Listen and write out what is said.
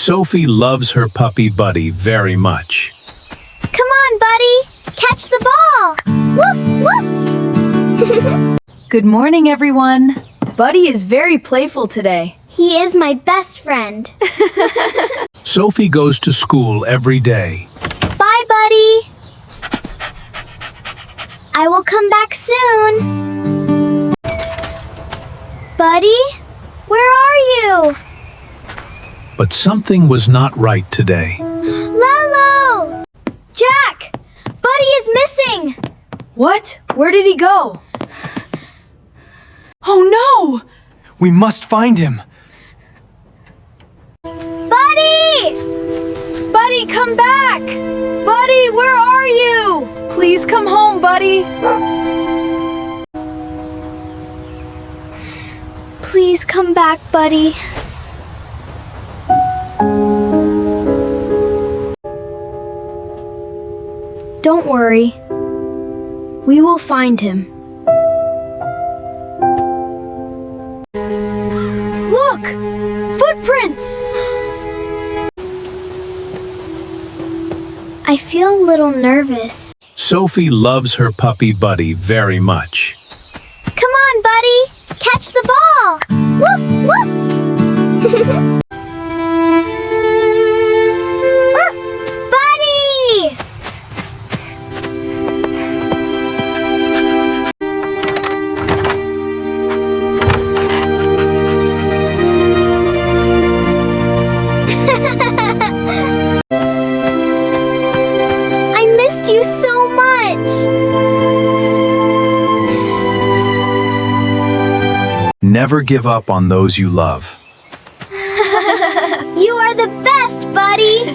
Sophie loves her puppy Buddy very much. Come on, Buddy! Catch the ball! Woof, woof! Good morning, everyone. Buddy is very playful today. He is my best friend. Sophie goes to school every day. Bye, Buddy! I will come back soon. Buddy? Where are you? But something was not right today. Lolo! Jack! Buddy is missing! What? Where did he go? Oh no! We must find him. Buddy! Buddy, come back! Buddy, where are you? Please come home, Buddy. Please come back, Buddy. Don't worry. We will find him. Look! Footprints! I feel a little nervous. Sophie loves her puppy Buddy very much. Come on, Buddy! Catch the ball! Woof, woof! Buddy! I missed you so much! Never give up on those you love. You are the best, Buddy!